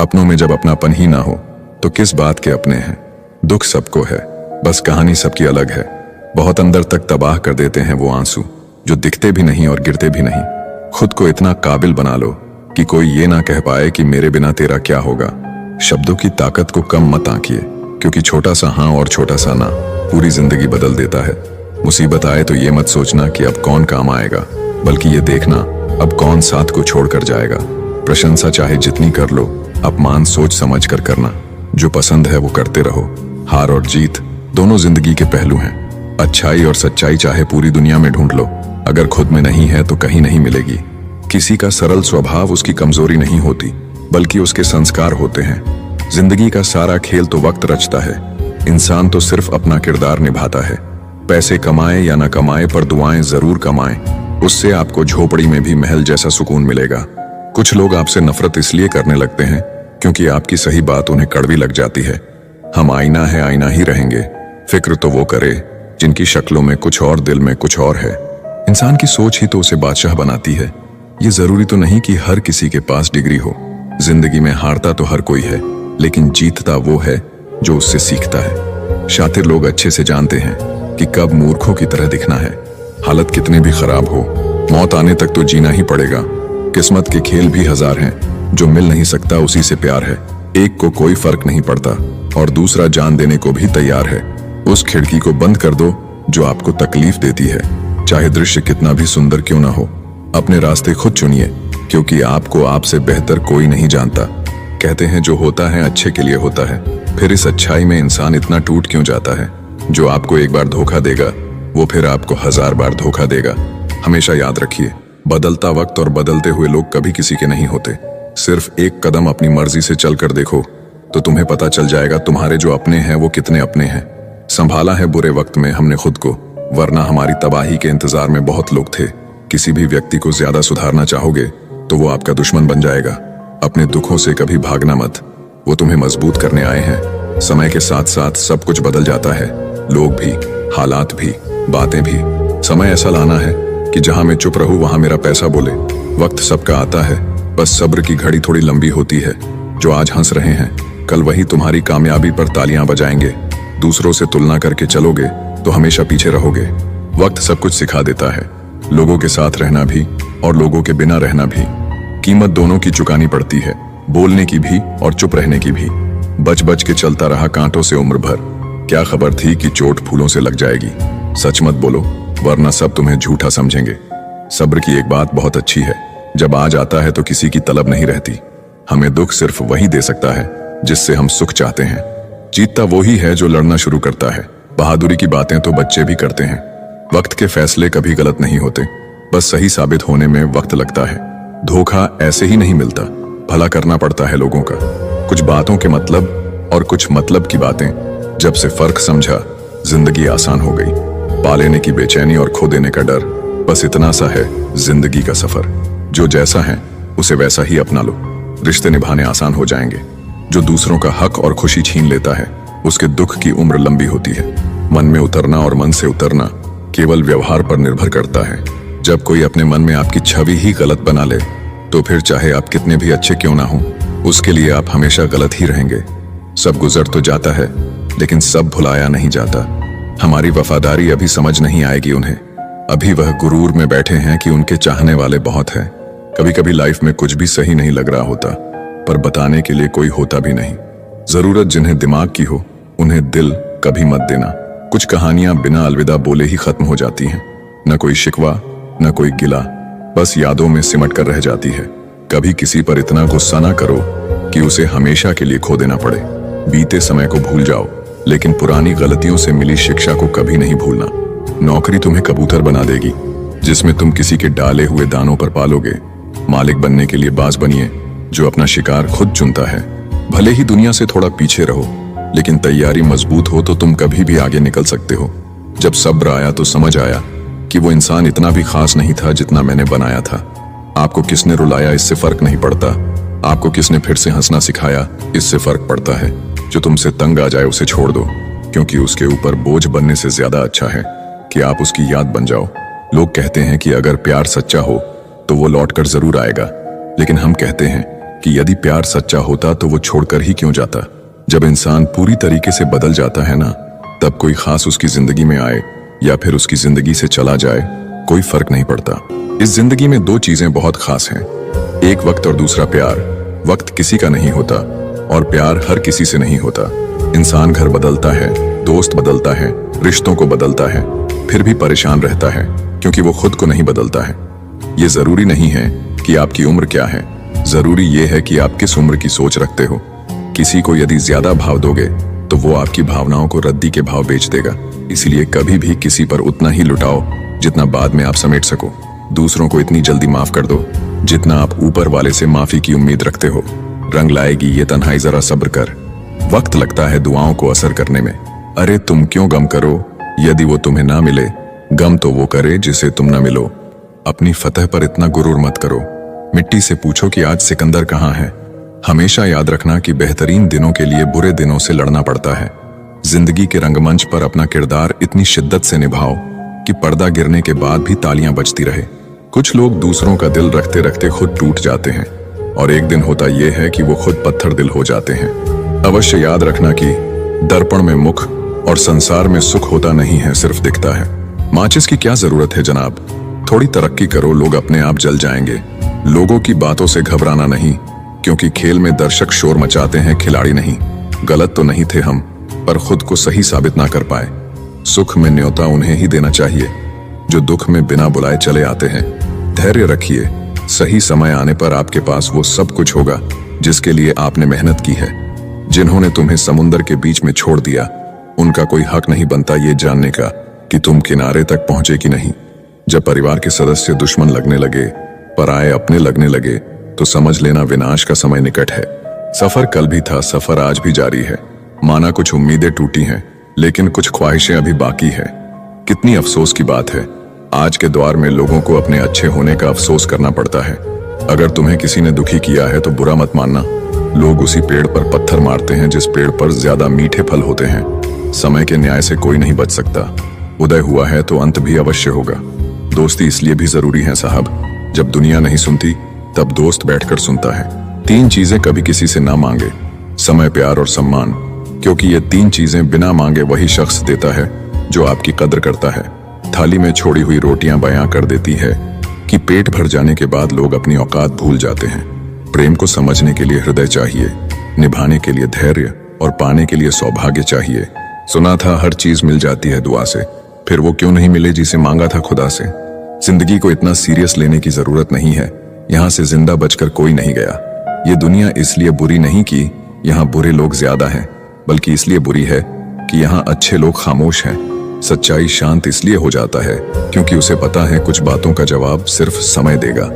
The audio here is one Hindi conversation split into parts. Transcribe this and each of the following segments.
अपनों में जब अपनापन ही ना हो तो किस बात के अपने हैं। दुख सबको है, बस कहानी सबकी अलग है। बहुत अंदर तक तबाह कर देते हैं वो आंसू जो दिखते भी नहीं और गिरते भी नहीं। खुद को इतना काबिल बना लो कि कोई ये ना कह पाए कि मेरे बिना तेरा क्या होगा। शब्दों की ताकत को कम मत आंकिए, क्योंकि छोटा सा हाँ और छोटा सा ना पूरी जिंदगी बदल देता है। मुसीबत आए तो ये मत सोचना कि अब कौन काम आएगा, बल्कि ये देखना अब कौन साथ को छोड़कर जाएगा। प्रशंसा चाहे जितनी कर लो, अपमान सोच समझ कर करना। जो पसंद है वो करते रहो। हार और जीत दोनों जिंदगी के पहलू हैं। अच्छाई और सच्चाई चाहे पूरी दुनिया में ढूंढ लो, अगर खुद में नहीं है तो कहीं नहीं मिलेगी। किसी का सरल स्वभाव उसकी कमजोरी नहीं होती, बल्कि उसके संस्कार होते हैं। जिंदगी का सारा खेल तो वक्त रचता है, इंसान तो सिर्फ अपना किरदार निभाता है। पैसे कमाए या न कमाए, पर दुआएं जरूर कमाएं, उससे आपको झोपड़ी में भी महल जैसा सुकून मिलेगा। कुछ लोग आपसे नफरत इसलिए करने लगते हैं क्योंकि आपकी सही बात उन्हें कड़वी लग जाती है। हम आईना है, आईना ही रहेंगे। फिक्र तो वो करे जिनकी शक्लों में कुछ और दिल में कुछ और है। इंसान की सोच ही तो उसे बादशाह बनाती है। ये जरूरी तो नहीं कि हर किसी के पास डिग्री हो। जिंदगी में हारता तो हर कोई है, लेकिन जीतता वो है जो उससे सीखता है। शातिर लोग अच्छे से जानते हैं कि कब मूर्खों की तरह दिखना है। हालत कितने भी खराब हो, मौत आने तक तो जीना ही पड़ेगा। किस्मत के खेल भी हजार हैं, जो मिल नहीं सकता उसी से प्यार है। एक को कोई फर्क नहीं पड़ता और दूसरा जान देने को भी तैयार है। उस खिड़की को बंद कर दो जो आपको तकलीफ देती है, चाहे दृश्य कितना भी सुंदर क्यों ना हो। अपने रास्ते खुद चुनिए, क्योंकि आपको आपसे बेहतर कोई नहीं जानता। कहते हैं जो होता है अच्छे के लिए होता है, फिर इस अच्छाई में इंसान इतना टूट क्यों जाता है। जो आपको एक बार धोखा देगा वो फिर आपको 1000 बार धोखा देगा। हमेशा याद रखिए, बदलता वक्त और बदलते हुए लोग कभी किसी के नहीं होते। सिर्फ एक कदम अपनी मर्जी से चल कर देखो तो तुम्हें पता चल जाएगा तुम्हारे जो अपने हैं वो कितने अपने हैं। संभाला है बुरे वक्त में हमने खुद को, वरना हमारी तबाही के इंतजार में बहुत लोग थे। किसी भी व्यक्ति को ज्यादा सुधारना चाहोगे तो वो आपका दुश्मन बन जाएगा। अपने दुखों से कभी भागना मत, वो तुम्हें मजबूत करने आए हैं। समय के साथ साथ सब कुछ बदल जाता है, लोग भी, हालात भी, बातें भी। समय ऐसा लाना है कि जहां मैं चुप रहूं वहां मेरा पैसा बोले। वक्त सबका आता है, बस सब्र की घड़ी थोड़ी लंबी होती है। जो आज हंस रहे हैं कल वही तुम्हारी कामयाबी पर तालियां बजाएंगे। दूसरों से तुलना करके चलोगे तो हमेशा पीछे रहोगे। वक्त सब कुछ सिखा देता है, लोगों के साथ रहना भी और लोगों के बिना रहना भी। कीमत दोनों की चुकानी पड़ती है, बोलने की भी और चुप रहने की भी। बच बच के चलता रहा कांटों से उम्र भर, क्या खबर थी कि चोट फूलों से लग जाएगी। सच मत बोलो, वरना सब तुम्हें झूठा समझेंगे। सब्र की एक बात बहुत अच्छी है, जब आज आता है तो किसी की तलब नहीं रहती। हमें दुख सिर्फ वही दे सकता है जिससे हम सुख चाहते हैं। जीतता वही है जो लड़ना शुरू करता है। बहादुरी की बातें तो बच्चे भी करते हैं। वक्त के फैसले कभी गलत नहीं होते, बस सही साबित होने में वक्त लगता है। धोखा ऐसे ही नहीं मिलता, भला करना पड़ता है लोगों का। कुछ बातों के मतलब और कुछ मतलब की बातें, जब से फर्क समझा जिंदगी आसान हो गई। पा लेने की बेचैनी और खो देने का डर, बस इतना सा है जिंदगी का सफर। जो जैसा है उसे वैसा ही अपना लो, रिश्ते निभाने आसान हो जाएंगे। जो दूसरों का हक और खुशी छीन लेता है उसके दुख की उम्र लंबी होती है। मन में उतरना और मन से उतरना केवल व्यवहार पर निर्भर करता है। जब कोई अपने मन में आपकी छवि ही गलत बना ले तो फिर चाहे आप कितने भी अच्छे क्यों ना हो, उसके लिए आप हमेशा गलत ही रहेंगे। सब गुजर तो जाता है, लेकिन सब भुलाया नहीं जाता। हमारी वफादारी अभी समझ नहीं आएगी उन्हें। अभी वह गुरूर में बैठे हैं कि उनके चाहने वाले बहुत हैं। कभी कभी लाइफ में कुछ भी सही नहीं लग रहा होता, पर बताने के लिए कोई होता भी नहीं। जरूरत जिन्हें दिमाग की हो उन्हें दिल कभी मत देना। कुछ कहानियां बिना अलविदा बोले ही खत्म हो जाती हैं। न कोई शिकवा न कोई गिला, बस यादों में सिमट कर रह जाती है। कभी किसी पर इतना गुस्सा ना करो कि उसे हमेशा के लिए खो देना पड़े। बीते समय को भूल जाओ, लेकिन पुरानी गलतियों से मिली शिक्षा को कभी नहीं भूलना। नौकरी तुम्हें कबूतर बना देगी, जिसमें तुम किसी के डाले हुए दानों पर पालोगे। मालिक बनने के लिए बाज बनिए, जो अपना शिकार खुद चुनता है। भले ही दुनिया से थोड़ा पीछे रहो, लेकिन तैयारी मजबूत हो तो तुम कभी भी आगे निकल सकते हो। जब सब्र आया तो समझ आया कि वो इंसान इतना भी खास नहीं था जितना मैंने बनाया था। आपको किसने रुलाया इससे फर्क नहीं पड़ता, आपको किसने फिर से हंसना सिखाया इससे फर्क पड़ता है। जो तुमसे तंग आ जाए उसे छोड़ दो, क्योंकि उसके ऊपर बोझ बनने से ज्यादा अच्छा है कि आप उसकी याद बन जाओ। लोग कहते हैं कि अगर प्यार सच्चा हो तो वो लौट कर जरूर आएगा, लेकिन हम कहते हैं कि यदि प्यार सच्चा होता तो वो छोड़कर ही क्यों जाता। जब इंसान पूरी तरीके से बदल जाता है ना, तब कोई खास उसकी जिंदगी में आए या फिर उसकी जिंदगी से चला जाए, कोई फर्क नहीं पड़ता। इस जिंदगी में दो चीजें बहुत खास हैं, एक वक्त और दूसरा प्यार। वक्त किसी का नहीं होता और प्यार हर किसी से नहीं होता। इंसान घर बदलता है, दोस्त बदलता है, रिश्तों को बदलता है, फिर भी परेशान रहता है क्योंकि वो खुद को नहीं बदलता है। ये जरूरी नहीं है कि आपकी उम्र क्या है, जरूरी ये है कि आप किस उम्र की सोच रखते हो। किसी को यदि ज्यादा भाव दोगे तो वो आपकी भावनाओं को रद्दी के भाव बेच देगा। इसलिए कभी भी किसी पर उतना ही लुटाओ जितना बाद में आप समेट सको। दूसरों को इतनी जल्दी माफ कर दो जितना आप ऊपर वाले से माफी की उम्मीद रखते हो। रंग लाएगी ये तन्हाई, जरा सब्र कर। वक्त लगता है दुआओं को असर करने में। अरे तुम क्यों गम करो यदि वो तुम्हें ना मिले, गम तो वो करे जिसे तुम ना मिलो। अपनी फतह पर इतना गुरूर मत करो। मिट्टी से पूछो कि आज सिकंदर कहाँ है। हमेशा याद रखना कि बेहतरीन दिनों के लिए बुरे दिनों से लड़ना पड़ता है। जिंदगी के रंगमंच पर अपना किरदार इतनी शिद्दत से निभाओ कि पर्दा गिरने के बाद भी तालियां बजती रहे। कुछ लोग दूसरों का दिल रखते रखते खुद टूट जाते हैं और एक दिन होता यह है कि वो खुद पत्थर दिल हो जाते हैं। अवश्य याद रखना कि दर्पण में मुख और संसार में सुख होता नहीं है, सिर्फ दिखता है। माचिस की क्या जरूरत है जनाब, थोड़ी तरक्की करो, लोग अपने आप जल जाएंगे। लोगों की बातों से घबराना नहीं, क्योंकि खेल में दर्शक शोर मचाते हैं, खिलाड़ी नहीं। गलत तो नहीं थे हम, पर खुद को सही साबित ना कर पाए। सुख में न्योता उन्हें ही देना चाहिए जो दुख में बिना बुलाए चले आते हैं। धैर्य रखिए, सही समय आने पर आपके पास वो सब कुछ होगा जिसके लिए आपने मेहनत की है। जिन्होंने तुम्हें समुंदर के बीच में छोड़ दिया, उनका कोई हक नहीं बनता ये जानने का कि तुम किनारे तक पहुंचे कि नहीं। जब परिवार के सदस्य दुश्मन लगने लगे, पराये अपने लगने लगे, तो समझ लेना विनाश का समय निकट है। सफर कल भी था, सफर आज भी जारी है। माना कुछ उम्मीदें टूटी हैं, लेकिन कुछ ख्वाहिशें अभी बाकी है। कितनी अफसोस की बात है, आज के दौर में लोगों को अपने अच्छे होने का अफसोस करना पड़ता है। अगर तुम्हें किसी ने दुखी किया है तो बुरा मत मानना। लोग उसी पेड़ पर पत्थर मारते हैं जिस पेड़ पर ज्यादा मीठे फल होते हैं। समय के न्याय से कोई नहीं बच सकता। उदय हुआ है तो अंत भी अवश्य होगा। दोस्ती इसलिए भी जरूरी है साहब, जब दुनिया नहीं सुनती तब दोस्त बैठकर सुनता है। 3 चीजें कभी किसी से ना मांगे, समय, प्यार और सम्मान, क्योंकि ये 3 चीजें बिना मांगे वही शख्स देता है जो आपकी कद्र करता है। थाली में छोड़ी हुई रोटियां बयां कर देती है कि पेट भर जाने के बाद लोग अपनी औकात भूल जाते हैं। प्रेम को समझने के लिए हृदय चाहिए, निभाने के लिए धैर्य और पाने के लिए सौभाग्य चाहिए। सुना था हर चीज मिल जाती है दुआ से, फिर वो क्यों नहीं मिले जिसे मांगा था खुदा से। जिंदगी को इतना सीरियस लेने की जरूरत नहीं है, यहाँ से जिंदा बचकर कोई नहीं गया। ये दुनिया इसलिए बुरी नहीं कि यहाँ बुरे लोग ज्यादा हैं, बल्कि इसलिए बुरी है कि यहाँ अच्छे लोग खामोश हैं। सच्चाई शांत इसलिए हो जाता है क्योंकि उसे पता है कुछ बातों का जवाब सिर्फ समय देगा।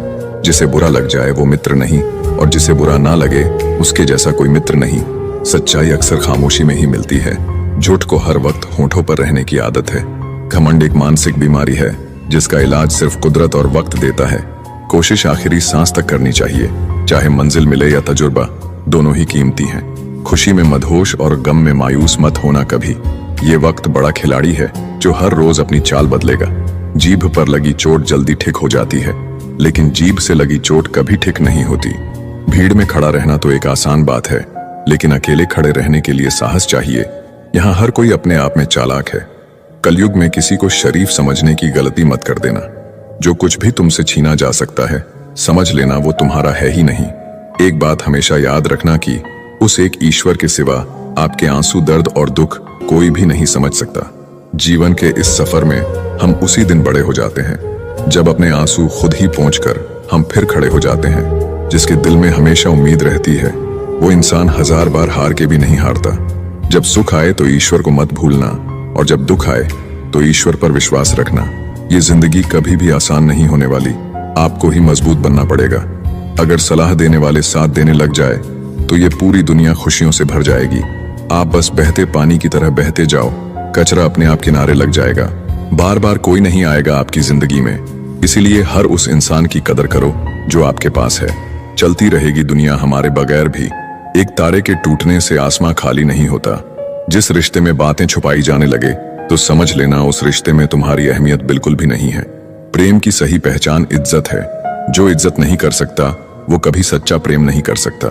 जिसे बुरा लग जाए वो मित्र नहीं, और जिसे बुरा ना लगे उसके जैसा कोई मित्र नहीं। सच्चाई अक्सर खामोशी में ही मिलती है। झूठ को हर वक्त होठों पर रहने की आदत है। घमंड एक मानसिक बीमारी है जिसका इलाज सिर्फ कुदरत और वक्त देता है। कोशिश आखिरी सांस तक करनी चाहिए, चाहे मंजिल मिले या तजुर्बा, दोनों ही कीमती हैं। खुशी में मदहोश और गम में मायूस मत होना कभी। ये वक्त बड़ा खिलाड़ी है जो हर रोज अपनी चाल बदलेगा। जीभ पर लगी चोट जल्दी ठीक हो जाती है, लेकिन जीभ से लगी चोट कभी ठीक नहीं होती। भीड़ में खड़ा रहना तो एक आसान बात है, लेकिन अकेले खड़े रहने के लिए साहस चाहिए। यहाँ हर कोई अपने आप में चालाक है। कलयुग में किसी को शरीफ समझने की गलती मत कर देना। जो कुछ भी तुमसे छीना जा सकता है, समझ लेना वो तुम्हारा है ही नहीं। एक बात हमेशा याद रखना कि उस एक ईश्वर के सिवा आपके आंसू, दर्द और दुख कोई भी नहीं समझ सकता। जीवन के इस सफर में हम उसी दिन बड़े हो जाते हैं जब अपने आंसू खुद ही पोंछकर हम फिर खड़े हो जाते हैं। जिसके दिल में हमेशा उम्मीद रहती है वो इंसान 1000 बार हार के भी नहीं हारता। जब सुख आए तो ईश्वर को मत भूलना, और जब दुख आए तो ईश्वर पर विश्वास रखना। ये जिंदगी कभी भी आसान नहीं होने वाली, आपको ही मजबूत बनना पड़ेगा। अगर सलाह देने वाले साथ देने लग जाए तो ये पूरी दुनिया खुशियों से भर जाएगी। आप बस बहते पानी की तरह बहते जाओ, कचरा अपने आप किनारे लग जाएगा। बार बार कोई नहीं आएगा आपकी जिंदगी में, इसीलिए हर उस इंसान की कदर करो जो आपके पास है। चलती रहेगी दुनिया हमारे बगैर भी। एक तारे के टूटने से आसमां खाली नहीं होता। जिस रिश्ते में बातें छुपाई जाने लगे तो समझ लेना उस रिश्ते में तुम्हारी अहमियत बिल्कुल भी नहीं है। प्रेम की सही पहचान इज्जत है। जो इज्जत नहीं कर सकता वो कभी सच्चा प्रेम नहीं कर सकता।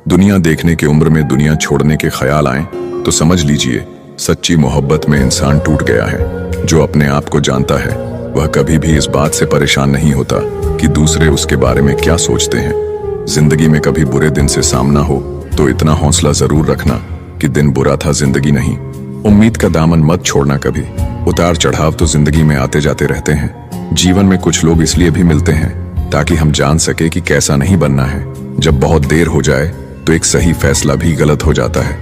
दुनिया देखने की उम्र में दुनिया छोड़ने के ख्याल आए तो समझ लीजिए सच्ची मोहब्बत में इंसान टूट गया है। जो अपने आप को जानता है वह कभी भी इस बात से परेशान नहीं होता कि दूसरे उसके बारे में क्या सोचते हैं। जिंदगी में कभी बुरे दिन से सामना हो तो इतना हौसला जरूर रखना कि दिन बुरा था, जिंदगी नहीं। उम्मीद का दामन मत छोड़ना कभी। उतार चढ़ाव तो जिंदगी में आते जाते रहते हैं। जीवन में कुछ लोग इसलिए भी मिलते हैं ताकि हम जान सके कि कैसा नहीं बनना है। जब बहुत देर हो जाए तो एक सही फैसला भी गलत हो जाता है।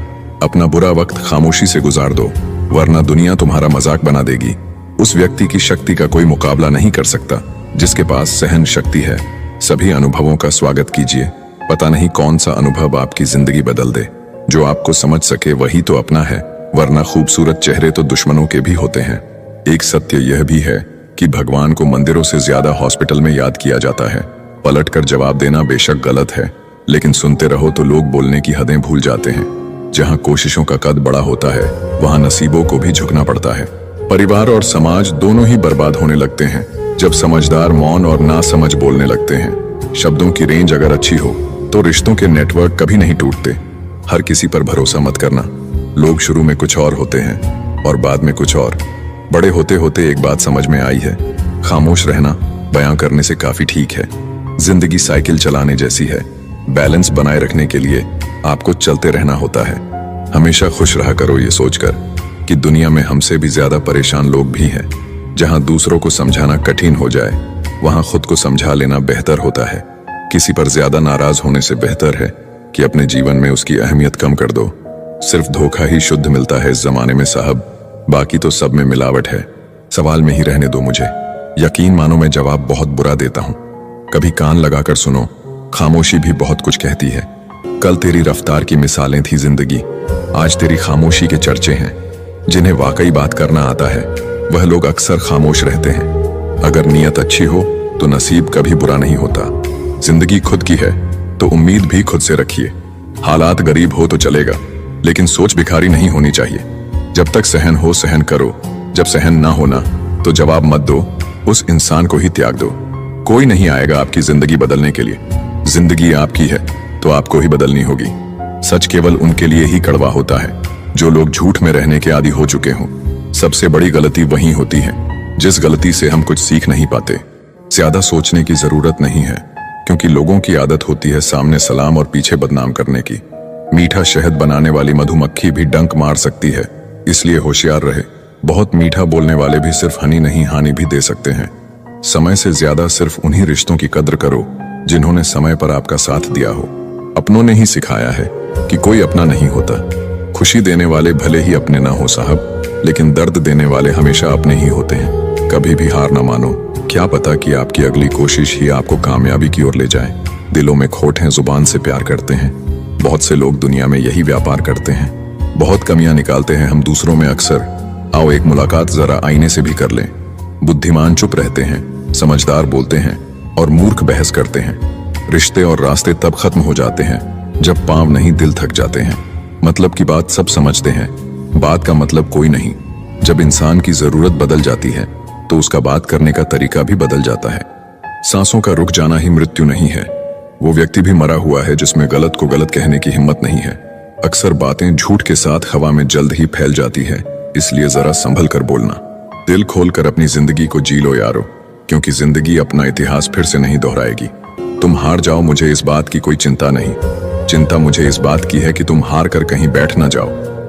अपना बुरा वक्त खामोशी से गुजार दो, वरना दुनिया तुम्हारा मजाक बना देगी। उस व्यक्ति की शक्ति का कोई मुकाबला नहीं कर सकता जिसके पास सहन शक्ति है। सभी अनुभवों का स्वागत कीजिए। पता नहीं कौन सा अनुभव आपकी जिंदगी बदल दे। जो आपको समझ सके वही तो अपना है, वरना खूबसूरत चेहरे तो दुश्मनों के भी होते हैं। एक सत्य यह भी है कि भगवान को मंदिरों से ज्यादा हॉस्पिटल में याद किया जाता है। पलटकर जवाब देना बेशक गलत है, लेकिन सुनते रहो तो लोग बोलने की हदें भूल जाते हैं। जहां कोशिशों का कद बड़ा होता है वहां नसीबों को भी झुकना पड़ता है। परिवार और समाज दोनों ही बर्बाद होने लगते हैं जब समझदार मौन और ना समझ बोलने लगते हैं। शब्दों की रेंज अगर अच्छी हो तो रिश्तों के नेटवर्क कभी नहीं टूटते। हर किसी पर भरोसा मत करना। लोग शुरू में कुछ और होते हैं और बाद में कुछ और। बड़े होते होते एक बात समझ में आई है, खामोश रहना बयां करने से काफी ठीक है। जिंदगी साइकिल चलाने जैसी है। बैलेंस बनाए रखने के लिए आपको चलते रहना होता है। हमेशा खुश रहा करो ये सोचकर कि दुनिया में हमसे भी ज्यादा परेशान लोग भी हैं। जहां दूसरों को समझाना कठिन हो जाए वहां खुद को समझा लेना बेहतर होता है। किसी पर ज्यादा नाराज होने से बेहतर है कि अपने जीवन में उसकी अहमियत कम कर दो। सिर्फ धोखा ही शुद्ध मिलता है इस जमाने में साहब, बाकी तो सब में मिलावट है। सवाल में ही रहने दो मुझे। यकीन मानो मैं जवाब बहुत बुरा देता हूं। कभी कान लगाकर सुनो, खामोशी भी बहुत कुछ कहती है। कल तेरी रफ्तार की मिसालें थी जिंदगी, आज तेरी खामोशी के चर्चे हैं। जिन्हें वाकई बात करना आता है वह लोग अक्सर खामोश रहते हैं। अगर नीयत अच्छी हो तो नसीब कभी बुरा नहीं होता। जिंदगी खुद की है तो उम्मीद भी खुद से रखिए। हालात गरीब हो तो चलेगा, लेकिन सोच भिखारी नहीं होनी चाहिए। जब तक सहन हो सहन करो, जब सहन ना होना तो जवाब मत दो, उस इंसान को ही त्याग दो। कोई नहीं आएगा आपकी जिंदगी बदलने के लिए। जिंदगी आपकी है तो आपको ही बदलनी होगी। सच केवल उनके लिए ही कड़वा होता है जो लोग झूठ में रहने के आदी हो चुके हों। सबसे बड़ी गलती वही होती है जिस गलती से हम कुछ सीख नहीं पाते। ज्यादा सोचने की जरूरत नहीं है, क्योंकि लोगों की आदत होती है सामने सलाम और पीछे बदनाम करने की। मीठा शहद बनाने वाली मधुमक्खी भी डंक मार सकती है, इसलिए होशियार रहे। बहुत मीठा बोलने वाले भी सिर्फ हनी नहीं हानि भी दे सकते हैं। समय से ज्यादा सिर्फ उन्हीं रिश्तों की कद्र करो जिन्होंने समय पर आपका साथ दिया हो। अपनों ने ही सिखाया है कि कोई अपना नहीं होता। खुशी देने वाले भले ही अपने ना हो साहब, लेकिन दर्द देने वाले हमेशा अपने ही होते हैं। कभी भी हार ना मानो, क्या पता कि आपकी अगली कोशिश ही आपको कामयाबी की ओर ले जाए। दिलों में खोट है, जुबान से प्यार करते हैं। बहुत से लोग दुनिया में यही व्यापार करते हैं। बहुत कमियां निकालते हैं हम दूसरों में अक्सर। आओ एक मुलाकात जरा आईने से भी कर लें। बुद्धिमान चुप रहते हैं, समझदार बोलते हैं और मूर्ख बहस करते हैं। रिश्ते और रास्ते तब खत्म हो जाते हैं जब पांव नहीं दिल थक जाते हैं। मतलब की बात सब समझते हैं, बात का मतलब कोई नहीं। जब इंसान की जरूरत बदल जाती है तो उसका बात करने का तरीका भी बदल जाता है। सांसों का रुक जाना ही मृत्यु नहीं है। वो व्यक्ति भी मरा हुआ है जिसमें गलत को गलत कहने की हिम्मत नहीं है। अक्सर बातें झूठ के साथ हवा में जल्द ही फैल जाती है, इसलिए जरा संभल कर बोलना। दिल खोलकर अपनी जिंदगी को जी लो यारो, क्योंकि जिंदगी अपना इतिहास फिर से नहीं दोहराएगी। तुम हार जाओ, मुझे इस बात की कोई चिंता नहीं। चिंता मुझे इस बात की है कि तुम हार कर कहीं बैठ ना जाओ।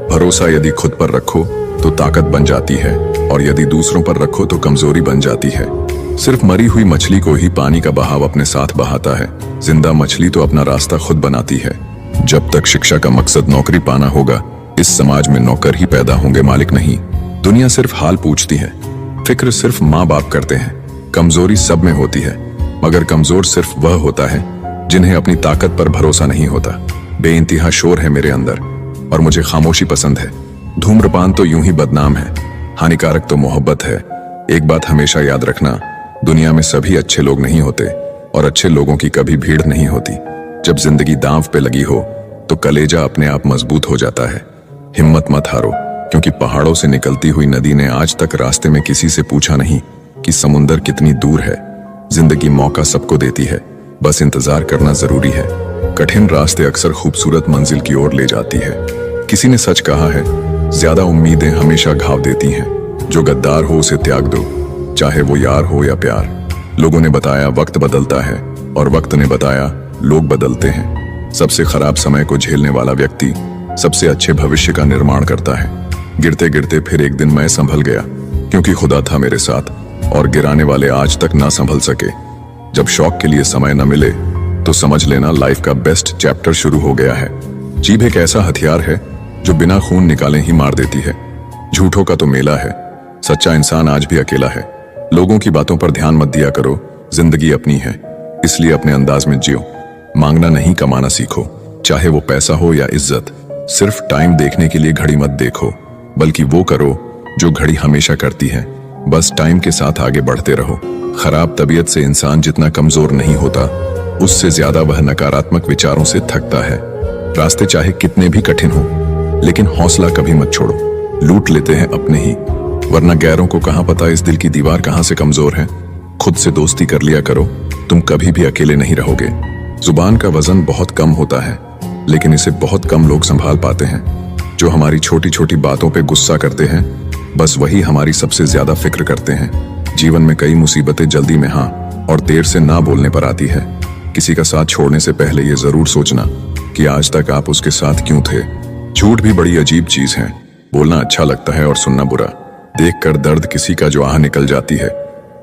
भरोसा यदि खुद पर रखो तो ताकत बन जाती है, और यदि दूसरों पर रखो तो कमजोरी बन जाती है। सिर्फ मरी हुई मछली को ही पानी का बहाव अपने साथ बहाता है। जिंदा मछली तो अपना रास्ता खुद बनाती है। जब तक शिक्षा का मकसद नौकरी पाना होगा, इस समाज में नौकर ही पैदा होंगे, मालिक नहीं। दुनिया सिर्फ हाल पूछती है, फिक्र सिर्फ माँ बाप करते हैं। कमजोरी सब में होती है, मगर कमजोर सिर्फ वह होता है जिन्हें अपनी ताकत पर भरोसा नहीं होता। बेइंतहा शोर है मेरे अंदर और मुझे खामोशी पसंद है। धूम्रपान तो यूं ही बदनाम है, हानिकारक तो मोहब्बत है। एक बात हमेशा याद रखना, दुनिया में सभी अच्छे लोग नहीं होते और अच्छे लोगों की कभी भीड़ नहीं होती। जब जिंदगी दांव पे लगी हो तो कलेजा अपने आप मजबूत हो जाता है। हिम्मत मत हारो, क्योंकि पहाड़ों से निकलती हुई नदी ने आज तक रास्ते में किसी से पूछा नहीं कि समुंदर कितनी दूर है। जिंदगी मौका सबको देती है, बस इंतजार करना जरूरी है। कठिन रास्ते अक्सर खूबसूरत मंजिल की ओर ले जाती है। किसी ने सच कहा है, ज्यादा उम्मीदें हमेशा घाव देती हैं। जो गद्दार हो उसे त्याग दो, चाहे वो यार हो या प्यार। लोगों ने बताया वक्त बदलता है, और वक्त ने बताया लोग बदलते हैं। सबसे खराब समय को झेलने वाला व्यक्ति सबसे अच्छे भविष्य का निर्माण करता है। गिरते गिरते फिर एक दिन मैं संभल गया, क्योंकि खुदा था मेरे साथ, और गिराने वाले आज तक ना संभल सके। जब शौक के लिए समय न मिले तो समझ लेना लाइफ का बेस्ट चैप्टर शुरू हो गया है। जीभ एक ऐसा हथियार है जो बिना खून निकाले ही मार देती है। झूठों का तो मेला है, सच्चा इंसान आज भी अकेला है। लोगों की बातों पर ध्यान मत दिया करो, जिंदगी अपनी है, इसलिए अपने अंदाज में जियो। मांगना नहीं, कमाना सीखो, चाहे वो पैसा हो या इज्जत। सिर्फ टाइम देखने के लिए घड़ी मत देखो, बल्कि वो करो जो घड़ी हमेशा करती है। बस टाइम के साथ आगे बढ़ते रहो। खराब तबीयत से इंसान जितना कमजोर नहीं होता, उससे ज्यादा वह नकारात्मक विचारों से थकता है। रास्ते चाहे कितने भी कठिन हो, लेकिन हौसला कभी मत छोड़ो। लूट लेते हैं अपने ही, वरना गैरों को कहां पता इस दिल की दीवार कहां से कमजोर है। खुद से दोस्ती कर लिया करो, तुम कभी भी अकेले नहीं रहोगे। जुबान का वजन बहुत कम होता है, लेकिन इसे बहुत कम लोग संभाल पाते हैं। जो हमारी छोटी छोटी बातों पे गुस्सा करते हैं, बस वही हमारी सबसे ज्यादा फिक्र करते हैं। जीवन में कई मुसीबतें जल्दी में हाँ और देर से ना बोलने पर आती है। किसी का साथ छोड़ने से पहले ये जरूर सोचना कि आज तक आप उसके साथ क्यों थे। झूठ भी बड़ी अजीब चीज है, बोलना अच्छा लगता है और सुनना बुरा। देखकर दर्द किसी का जो आह निकल जाती है,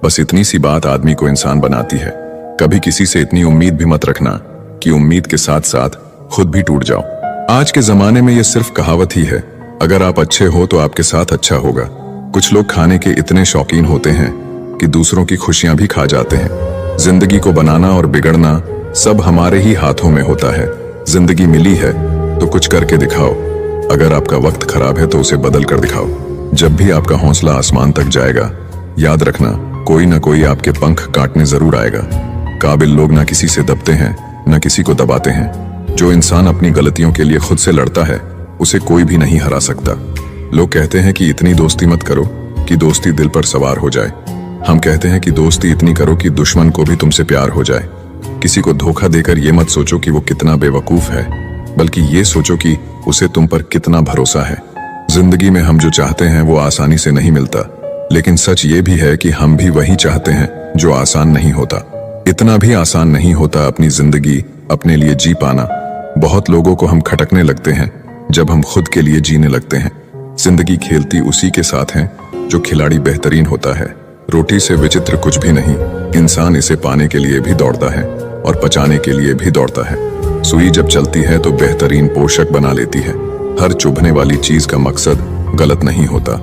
बस इतनी सी बात आदमी को इंसान बनाती है। कभी किसी से इतनी उम्मीद भी मत रखना कि उम्मीद के साथ साथ खुद भी टूट जाओ। आज के जमाने में ये सिर्फ कहावत ही है, अगर आप अच्छे हो तो आपके साथ अच्छा होगा। कुछ लोग खाने के इतने शौकीन होते हैं कि दूसरों की खुशियां भी खा जाते हैं। जिंदगी को बनाना और बिगड़ना सब हमारे ही हाथों में होता है। जिंदगी मिली है तो कुछ करके दिखाओ। अगर आपका वक्त खराब है तो उसे बदल कर दिखाओ। जब भी आपका हौसला आसमान तक जाएगा, याद रखना कोई ना कोई आपके पंख काटने जरूर आएगा। काबिल लोग ना किसी से दबते हैं, ना किसी को दबाते हैं। जो इंसान अपनी गलतियों के लिए खुद से लड़ता है, उसे कोई भी नहीं हरा सकता। लोग कहते हैं कि इतनी दोस्ती मत करो कि दोस्ती दिल पर सवार हो जाए। हम कहते हैं कि दोस्ती इतनी करो कि दुश्मन को भी तुमसे प्यार हो जाए। किसी को धोखा देकर ये मत सोचो कि वो कितना बेवकूफ है, बल्कि ये सोचो कि उसे तुम पर कितना भरोसा है। जिंदगी में हम जो चाहते हैं वो आसानी से नहीं मिलता, लेकिन सच ये भी है कि हम भी वही चाहते हैं जो आसान नहीं होता। इतना भी आसान नहीं होता अपनी जिंदगी अपने लिए जी पाना। बहुत लोगों को हम खटकने लगते हैं जब हम खुद के लिए जीने लगते हैं। जिंदगी खेलती उसी के साथ है जो खिलाड़ी बेहतरीन होता है। रोटी से विचित्र कुछ भी नहीं, इंसान इसे पाने के लिए भी दौड़ता है और पचाने के लिए भी दौड़ता है। सुई जब चलती है तो बेहतरीन पोषक बना लेती है। हर चुभने वाली चीज का मकसद गलत नहीं होता।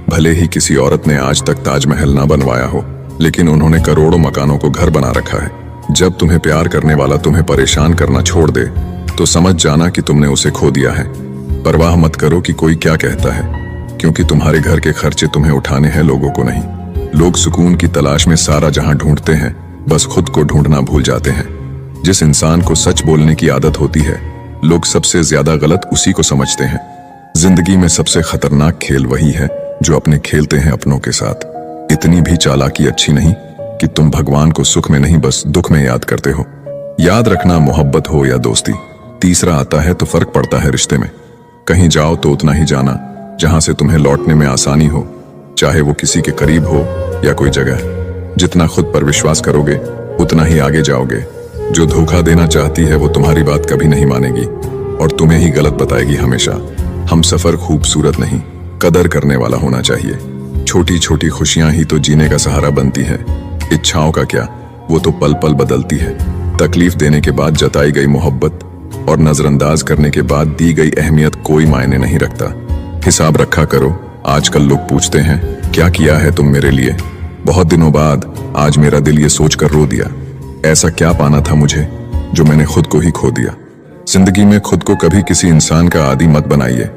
भले ही किसी औरत ने आज तक ताजमहल ना बनवाया हो, लेकिन उन्होंने करोड़ों मकानों को घर बना रखा है। जब तुम्हें प्यार करने वाला तुम्हें परेशान करना छोड़ दे, तो समझ जाना कि तुमने उसे खो दिया है। परवाह मत करो कि कोई क्या कहता है, क्योंकि तुम्हारे घर के खर्चे तुम्हें उठाने हैं, लोगों को नहीं। लोग सुकून की तलाश में सारा जहां ढूंढते हैं, बस खुद को ढूंढना भूल जाते हैं। जिस इंसान को सच बोलने की आदत होती है, लोग सबसे ज्यादा गलत उसी को समझते हैं। जिंदगी में सबसे खतरनाक खेल वही है जो अपने खेलते हैं अपनों के साथ। इतनी भी चालाकी अच्छी नहीं कि तुम भगवान को सुख में नहीं बस दुख में याद करते हो। याद रखना, मोहब्बत हो या दोस्ती, तीसरा आता है तो फर्क पड़ता है रिश्ते में। कहीं जाओ तो उतना ही जाना जहां से तुम्हें लौटने में आसानी हो, चाहे वो किसी के करीब हो या कोई जगह। जितना खुद पर विश्वास करोगे उतना ही आगे जाओगे। जो धोखा देना चाहती है वो तुम्हारी बात कभी नहीं मानेगी और तुम्हें ही गलत बताएगी हमेशा। हम सफर खूबसूरत नहीं, कदर करने वाला होना चाहिए। छोटी छोटी खुशियां ही तो जीने का सहारा बनती है। इच्छाओं का क्या, वो तो पल पल बदलती है। तकलीफ देने के बाद जताई गई मोहब्बत और नजरअंदाज करने के बाद दी गई अहमियत कोई मायने नहीं रखता। हिसाब रखा करो। आजकल लोग पूछते हैं क्या किया है तुम मेरे लिए। बहुत दिनों बाद आज मेरा दिल ये सोचकर रो दिया, ऐसा क्या पाना था मुझे जो मैंने खुद को ही खो दिया। जिंदगी में खुद को कभी किसी इंसान का आदी मत बनाइए,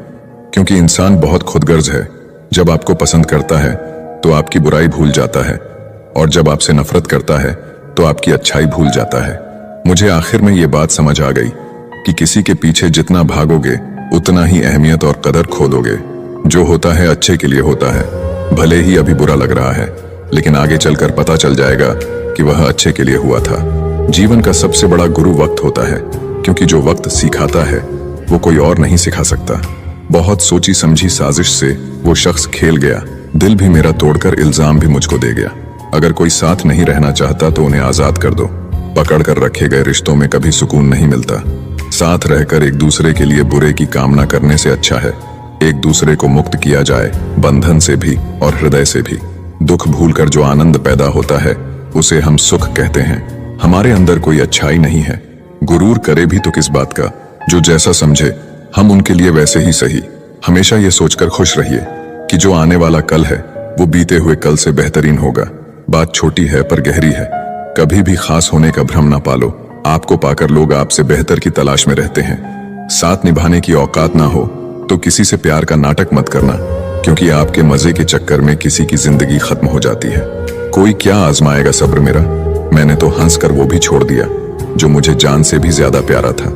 क्योंकि इंसान बहुत खुदगर्ज है। जब आपको पसंद करता है तो आपकी बुराई भूल जाता है, और जब आपसे नफरत करता है तो आपकी अच्छाई भूल जाता है। मुझे आखिर में ये बात समझ आ गई कि किसी के पीछे जितना भागोगे उतना ही अहमियत और कदर खो दोगे। जो होता है अच्छे के लिए होता है, भले ही अभी बुरा लग रहा है, लेकिन आगे चलकर पता चल जाएगा कि वह अच्छे के लिए हुआ था। जीवन का सबसे बड़ा गुरु वक्त होता है, क्योंकि जो वक्त सिखाता है वो कोई और नहीं सिखा सकता। बहुत सोची समझी साजिश से वो शख्स खेल गया, दिल भी मेरा तोड़कर इल्जाम भी मुझको दे गया। अगर कोई साथ नहीं रहना चाहता तो उन्हें आजाद कर दो। पकड़ कर रखे गए रिश्तों में कभी सुकून नहीं मिलता। साथ रहकर एक दूसरे के लिए बुरे की कामना करने से अच्छा है एक दूसरे को मुक्त किया जाए, बंधन से भी और हृदय से भी। दुख भूलकर जो आनंद पैदा होता है उसे हम सुख कहते हैं। हमारे अंदर कोई अच्छाई नहीं है, गुरूर करे भी तो किस बात का। जो जैसा समझे हम उनके लिए वैसे ही सही। हमेशा ये सोचकर खुश रहिए कि जो आने वाला कल है वो बीते हुए कल से बेहतरीन होगा। बात छोटी है पर गहरी है। कभी भी खास होने का भ्रम ना पालो। आपको पाकर लोग आपसे बेहतर की तलाश में रहते हैं। साथ निभाने की औकात ना हो तो किसी से प्यार का नाटक मत करना, क्योंकि आपके मजे के चक्कर में किसी की जिंदगी खत्म हो जाती है। कोई क्या आजमाएगा सब्र मेरा। मैंने तो हंसकर वो भी छोड़ दिया जो मुझे जान से भी ज्यादा प्यारा था।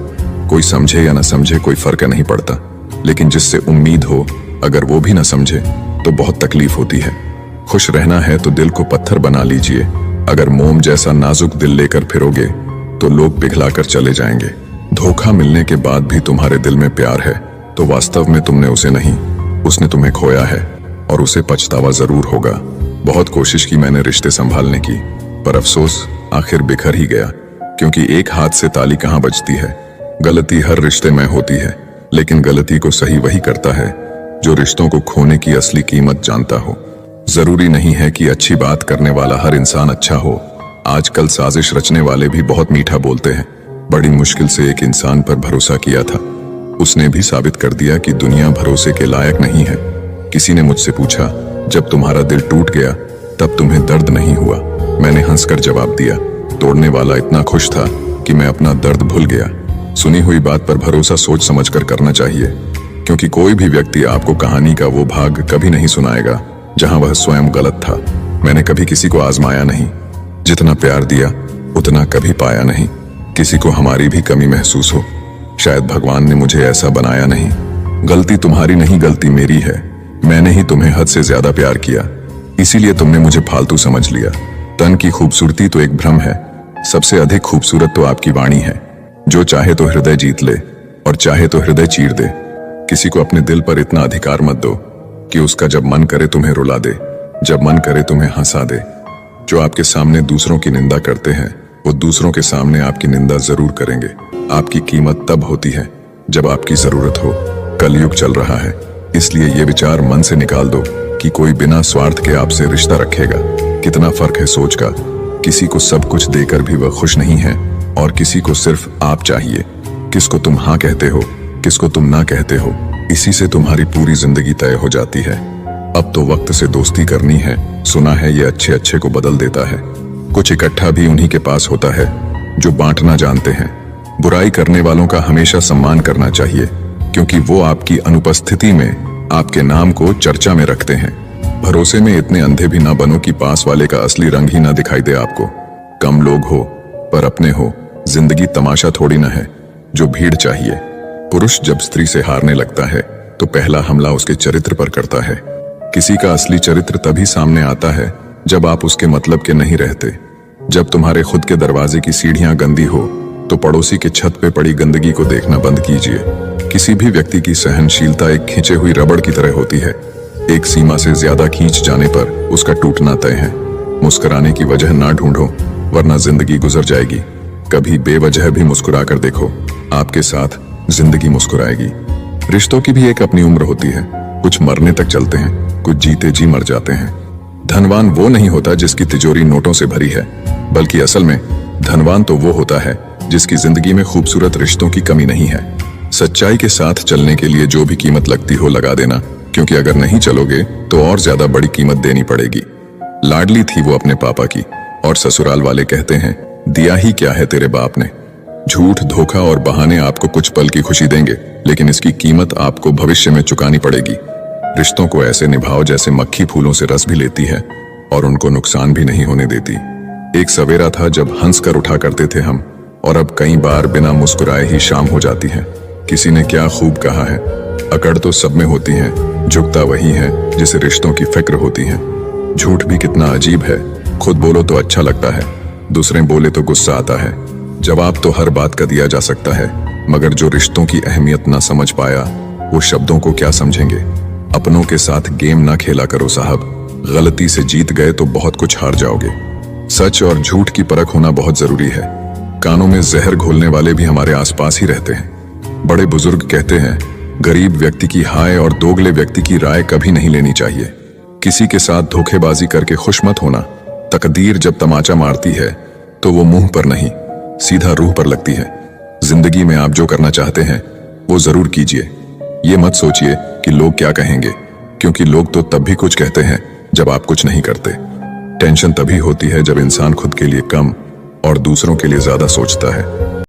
कोई समझे या ना समझे कोई फर्क नहीं पड़ता, लेकिन जिससे उम्मीद हो अगर वो भी ना समझे तो बहुत तकलीफ होती है। खुश रहना है तो दिल को पत्थर बना लीजिए। अगर मोम जैसा नाजुक दिल लेकर फिरोगे तो लोग पिघलाकर चले जाएंगे। धोखा मिलने के बाद भी तुम्हारे दिल में प्यार है तो वास्तव में तुमने उसे नहीं, उसने तुम्हें खोया है और उसे पछतावा जरूर होगा। बहुत कोशिश की मैंने रिश्ते संभालने की, पर अफसोस आखिर बिखर ही गया, क्योंकि एक हाथ से ताली कहाँ बजती है। गलती हर रिश्ते में होती है, लेकिन गलती को सही वही करता है जो रिश्तों को खोने की असली कीमत जानता हो। जरूरी नहीं है कि अच्छी बात करने वाला हर इंसान अच्छा हो। आजकल साजिश रचने वाले भी बहुत मीठा बोलते हैं। बड़ी मुश्किल से एक इंसान पर भरोसा किया था, उसने भी साबित कर दिया कि दुनिया भरोसे के लायक नहीं है। किसी ने मुझसे पूछा, जब तुम्हारा दिल टूट गया तब तुम्हें दर्द नहीं हुआ? मैंने हंसकर जवाब दिया, तोड़ने वाला इतना खुश था कि मैं अपना दर्द भूल गया। सुनी हुई बात पर भरोसा सोच समझकर करना चाहिए, क्योंकि कोई भी व्यक्ति आपको कहानी का वो भाग कभी नहीं सुनाएगा जहां वह स्वयं गलत था। मैंने कभी किसी को आजमाया नहीं, जितना प्यार दिया उतना कभी पाया नहीं। किसी को हमारी भी कमी महसूस हो, शायद भगवान ने मुझे ऐसा बनाया नहीं। गलती तुम्हारी नहीं, गलती मेरी है। मैंने ही तुम्हें हद से ज्यादा प्यार किया, इसीलिए तुमने मुझे फालतू समझ लिया। तन की खूबसूरती तो एक भ्रम है, सबसे अधिक खूबसूरत तो आपकी वाणी है। जो चाहे तो हृदय जीत ले और चाहे तो हृदय चीर दे। किसी को अपने दिल पर इतना अधिकार मत दो कि उसका जब मन करे तुम्हें रुला दे, जब मन करे तुम्हें हंसा दे। जो आपके सामने दूसरों की निंदा करते हैं वो दूसरों के सामने आपकी निंदा जरूर करेंगे। आपकी कीमत तब होती है जब आपकी जरूरत हो। कलयुग चल रहा है, इसलिए ये विचार मन से निकाल दो कि कोई बिना स्वार्थ के आपसे रिश्ता रखेगा। कितना फर्क है सोच का। किसी को सब कुछ देकर भी वह खुश नहीं है और किसी को सिर्फ आप चाहिए। किसको तुम हाँ कहते हो, किसको तुम ना कहते हो, इसी से तुम्हारी पूरी जिंदगी तय हो जाती है। अब तो वक्त से दोस्ती करनी है। सुना है ये अच्छे अच्छे को बदल देता है। कुछ इकट्ठा भी उन्हीं के पास होता है जो बांटना जानते हैं। बुराई करने वालों का हमेशा सम्मान करना चाहिए, क्योंकि वो आपकी अनुपस्थिति में आपके नाम को चर्चा में रखते हैं। भरोसे में इतने अंधे भी ना बनो कि पास वाले का असली रंग ही ना दिखाई दे आपको। कम लोग हो पर अपने हो। जिंदगी तमाशा थोड़ी ना है जो भीड़ चाहिए। पुरुष जब स्त्री से हारने लगता है तो पहला हमला उसके चरित्र पर करता है। किसी का असली चरित्र तभी सामने आता है जब आप उसके मतलब के नहीं रहते। जब तुम्हारे खुद के दरवाजे की सीढ़ियां गंदी हो तो पड़ोसी के छत पे पड़ी गंदगी को देखना बंद कीजिए। किसी भी व्यक्ति की सहनशीलता एक खींचे हुई रबड़ की तरह होती है। एक सीमा से ज्यादा खींच जाने पर उसका टूटना तय है। मुस्कुराने की वजह ना ढूंढो, वरना जिंदगी गुजर जाएगी। कभी बेवजह भी मुस्कुरा कर देखो, आपके साथ जिंदगी मुस्कुराएगी। रिश्तों की भी एक अपनी उम्र होती है। कुछ मरने तक चलते हैं, कुछ जीते जी मर जाते हैं। धनवान वो नहीं होता जिसकी तिजोरी नोटों से भरी है, बल्कि असल में धनवान तो वो होता है जिसकी जिंदगी में खूबसूरत रिश्तों की कमी नहीं है। सच्चाई के साथ चलने के लिए जो भी कीमत लगती हो लगा देना, क्योंकि अगर नहीं चलोगे तो और ज्यादा बड़ी कीमत देनी पड़ेगी। लाडली थी वो अपने पापा की, और ससुराल वाले कहते हैं दिया ही क्या है तेरे बाप ने। झूठ, धोखा और बहाने आपको कुछ पल की खुशी देंगे, लेकिन इसकी कीमत आपको भविष्य में चुकानी पड़ेगी। रिश्तों को ऐसे निभाओ जैसे मक्खी फूलों से रस भी लेती है और उनको नुकसान भी नहीं होने देती। एक सवेरा था जब हंस कर उठा करते थे हम, और अब कई बार बिना मुस्कुराए ही शाम हो जाती है। किसी ने क्या खूब कहा है, अकड़ तो सब में होती है, झुकता वही है जिसे रिश्तों की फिक्र होती है। झूठ भी कितना अजीब है, खुद बोलो तो अच्छा लगता है, दूसरे बोले तो गुस्सा आता है। जवाब तो हर बात का दिया जा सकता है, मगर जो रिश्तों की अहमियत ना समझ पाया वो शब्दों को क्या समझेंगे। अपनों के साथ गेम ना खेला करो साहब, गलती से जीत गए तो बहुत कुछ हार जाओगे। सच और झूठ की परख होना बहुत जरूरी है। कानों में जहर घोलने वाले भी हमारे आसपास ही रहते हैं। बड़े बुजुर्ग कहते हैं, गरीब व्यक्ति की हाय और दोगले व्यक्ति की राय कभी नहीं लेनी चाहिए। किसी के साथ धोखेबाजी करके खुश मत होना। तकदीर जब तमाचा मारती है तो वो मुंह पर नहीं, सीधा रूह पर लगती है। जिंदगी में आप जो करना चाहते हैं वो जरूर कीजिए। ये मत सोचिए कि लोग क्या कहेंगे, क्योंकि लोग तो तब भी कुछ कहते हैं जब आप कुछ नहीं करते। टेंशन तभी होती है जब इंसान खुद के लिए कम और दूसरों के लिए ज्यादा सोचता है।